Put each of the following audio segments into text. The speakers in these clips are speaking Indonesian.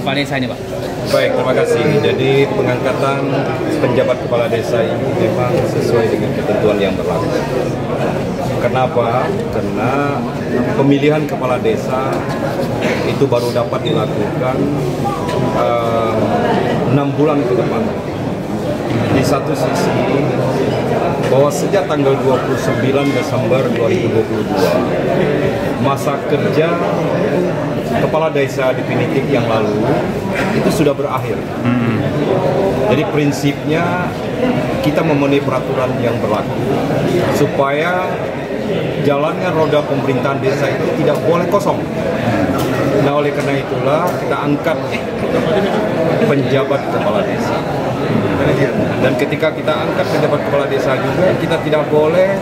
kepala desa ini, Pak? Baik, terima kasih. Jadi pengangkatan penjabat kepala desa ini memang sesuai dengan ketentuan yang berlaku. Kenapa? Karena pemilihan kepala desa itu baru dapat dilakukan 6 bulan ke depan. Di satu sisi, bahwa sejak tanggal 29 Desember 2022, masa kerja kepala desa definitif yang lalu itu sudah berakhir. Jadi prinsipnya kita memenuhi peraturan yang berlaku supaya jalannya roda pemerintahan desa itu tidak boleh kosong. Nah, oleh karena itulah kita angkat penjabat kepala desa. Dan ketika kita angkat penjabat kepala desa juga, kita tidak boleh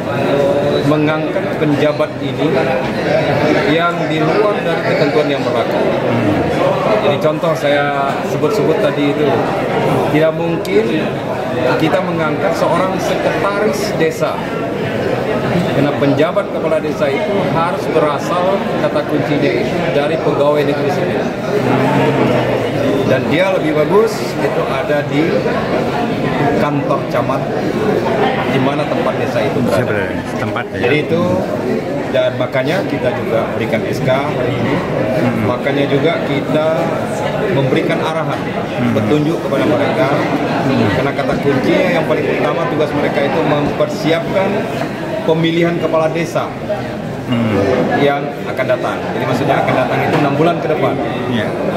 mengangkat penjabat ini yang di luar dari ketentuan yang berlaku. Jadi contoh saya sebut-sebut tadi itu, tidak mungkin kita mengangkat seorang sekretaris desa. Karena penjabat kepala desa itu harus berasal, kata kuncinya itu, dari pegawai negeri sipil. Dan dia lebih bagus itu ada di kantor camat, di mana tempat desa itu berada. Jadi itu, dan makanya kita juga berikan SK hari ini. Makanya juga kita memberikan arahan, petunjuk kepada mereka. Karena kata kuncinya yang paling utama tugas mereka itu mempersiapkan pemilihan kepala desa yang akan datang. Jadi maksudnya akan datang itu 6 bulan ke depan.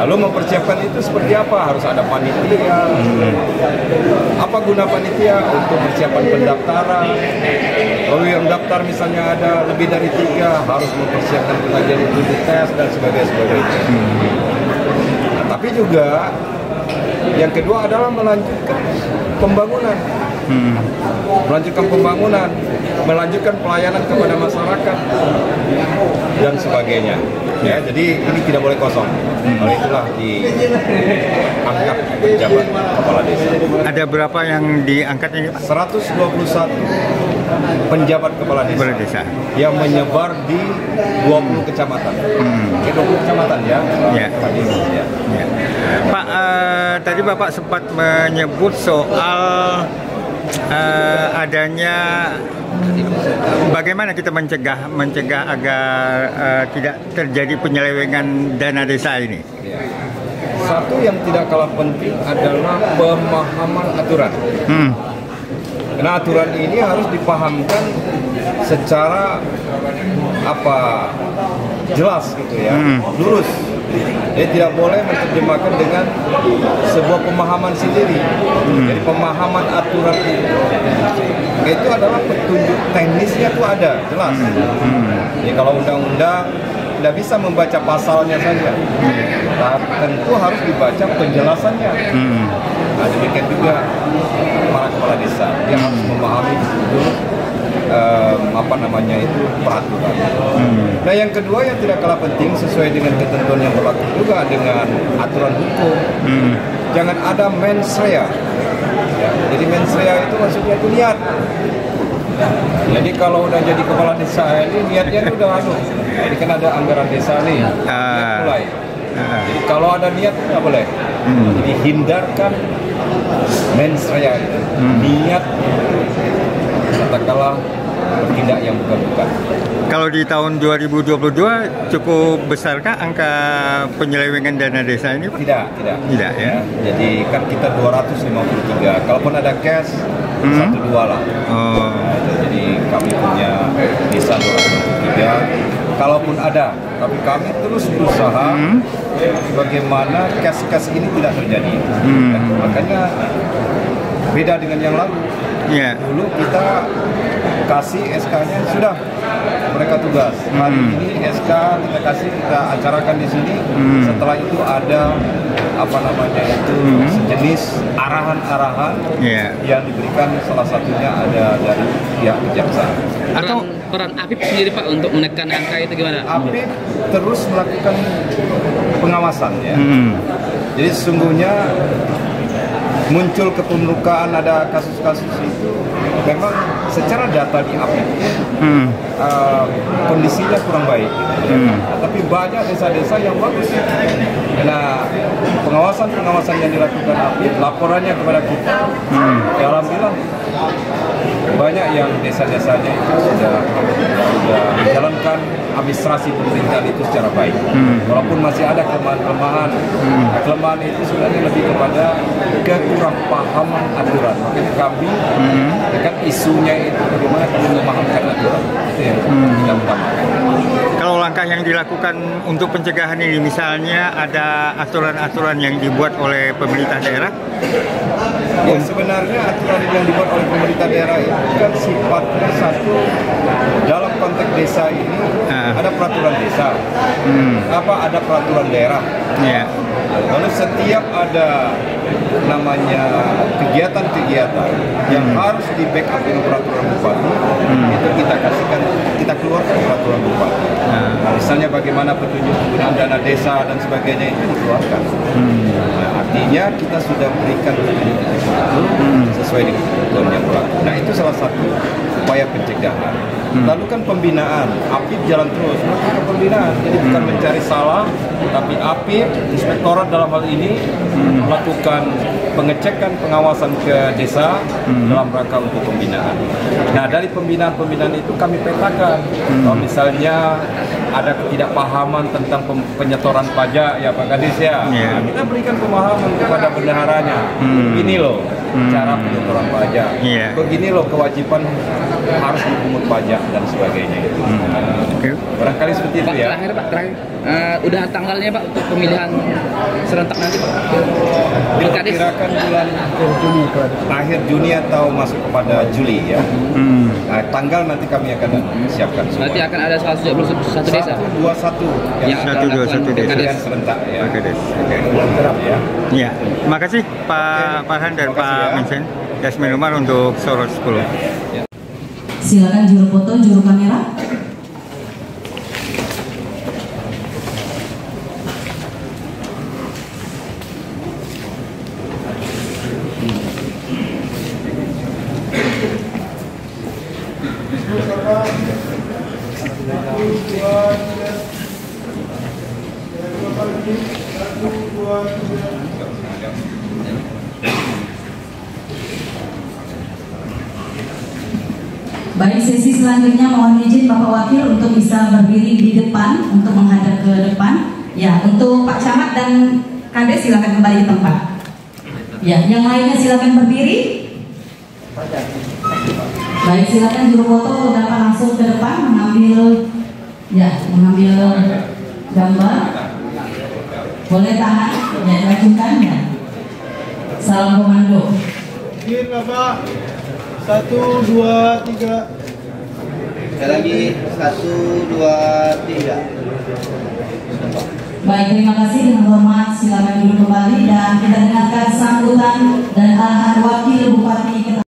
Lalu mempersiapkan itu seperti apa? Harus ada panitia. Apa guna panitia? Untuk persiapan pendaftaran. Lalu yang daftar misalnya ada lebih dari 3, harus mempersiapkan pengajian uji tes dan sebagainya. Nah, tapi juga yang kedua adalah melanjutkan pembangunan. Melanjutkan pembangunan, melanjutkan pelayanan kepada masyarakat dan sebagainya. Ya, jadi ini tidak boleh kosong. Oleh itulah diangkat penjabat kepala desa. Ada berapa yang diangkat ini, Pak? 121 penjabat kepala desa, yang menyebar di 20 kecamatan. 20 kecamatan ya. Ya. Pak, tadi Bapak sempat menyebut soal adanya bagaimana kita mencegah agar tidak terjadi penyelewengan dana desa ini. Satu yang tidak kalah penting adalah pemahaman aturan. Karena aturan ini harus dipahamkan secara jelas gitu ya, lurus. Jadi tidak boleh menerjemahkan dengan sebuah pemahaman sendiri. Jadi pemahaman aturan itu adalah petunjuk teknisnya itu ada, jelas. Jadi kalau undang-undang tidak bisa membaca pasalnya saja, tentu harus dibaca penjelasannya. Nah, demikian juga para kepala desa, dia harus memahami betul peraturan. Nah, yang kedua yang tidak kalah penting sesuai dengan ketentuan yang berlaku juga dengan aturan hukum. Jangan ada mens rea. Ya, jadi mens rea itu maksudnya itu niat. Jadi kalau udah jadi kepala desa ini niatnya udah jadi kan ada anggaran desa nih, niat mulai. Jadi kalau ada niat nggak boleh. Jadi hindarkan mens rea itu. Niat katakanlah bertindak yang bukan-bukan. Kalau di tahun 2022 cukup besarkah angka penyelewengan dana desa ini? Tidak ya. Jadi kan kita 253. Kalaupun ada cash 1-2 lah. Jadi kami punya desa 253. Kalaupun ada, tapi kami terus berusaha bagaimana cash ini tidak terjadi. Makanya beda dengan yang lalu. Dulu kita kasih SK-nya sudah mereka tugas. Hari ini SK kita kasih, kita acarakan di sini. Setelah itu ada sejenis arahan-arahan yang diberikan, salah satunya ada dari pihak kejaksaan. Atau peran APIP sendiri, Pak, untuk menekan angka itu gimana? APIP terus melakukan pengawasan ya. Jadi sesungguhnya muncul kepemukaan ada kasus-kasus itu memang secara data di APIP kondisinya kurang baik. Tapi banyak desa-desa yang bagus. Nah, pengawasan pengawasan yang dilakukan APIP, laporannya kepada kita, ya alhamdulillah banyak yang desa-desanya itu sudah menjalankan administrasi pemerintahan itu secara baik. Walaupun masih ada kelemahan-kelemahan, kelemahan itu sebenarnya lebih kepada kekurangpahaman aturan. Makanya kami, kan isunya itu bagaimana kami memahamkan aturan, itu yang kita utamakan. Kalau langkah yang dilakukan untuk pencegahan ini, misalnya ada aturan-aturan yang dibuat oleh pemerintah daerah? Ya, sebenarnya aturan yang dibuat oleh pemerintah daerah itu kan sifatnya satu, dalam konteks desa ini ada peraturan desa, ada peraturan daerah. Lalu setiap ada namanya kegiatan-kegiatan yang harus di backup dengan peraturan bupati, itu kita keluarkan peraturan bupati. Misalnya bagaimana petunjuk penggunaan dana desa dan sebagainya itu dikeluarkan. Artinya kita sudah berikan petunjuk itu sesuai dengan ketentuan yang berlaku. Nah, itu salah satu upaya pencegahan. Lalu kan pembinaan, APIP jalan terus, melakukan pembinaan. Jadi bukan mencari salah, tapi APIP, inspektorat dalam hal ini melakukan pengecekan pengawasan ke desa dalam rangka untuk pembinaan. Nah, dari pembinaan itu kami petakan. Kalau misalnya ada ketidakpahaman tentang penyetoran pajak, ya Pak Kadis ya, kita berikan pemahaman kepada bendaharanya. Begini loh cara penyetoran pajak, begini loh kewajiban harus dipungut pajak dan sebagainya. Barangkali seperti itu Pak, ya. terakhir, udah tanggalnya Pak untuk pemilihan serentak nanti Pak? Pilkades? Diperkirakan bulan akhir Juni atau masuk kepada Juli ya. Nah, tanggal nanti kami akan siapkan semua. Nanti akan ada 121 desa? 121 yang akan melakukan pemilihan serentak ya. Ya, terima kasih Pak Farhan dan Pak Mensen. Yasmin Umar untuk Sorot 10. Silakan juru foto, juru kamera. Baik, sesi selanjutnya mohon izin Bapak Wakil untuk bisa berdiri di depan untuk menghadap ke depan. Ya, untuk Pak Camat dan Kades silakan kembali di tempat. Ya, yang lainnya silakan berdiri. Baik, silakan juru foto dapat langsung ke depan mengambil gambar. Boleh tahan, ya lanjutkan ya. Salam komando. Izin Bapak. 1, 2, 3. Sekali lagi 1, 2, 3. Baik, terima kasih. Dengan hormat silakan duduk kembali dan kita dengarkan sambutan dan arahan Wakil Bupati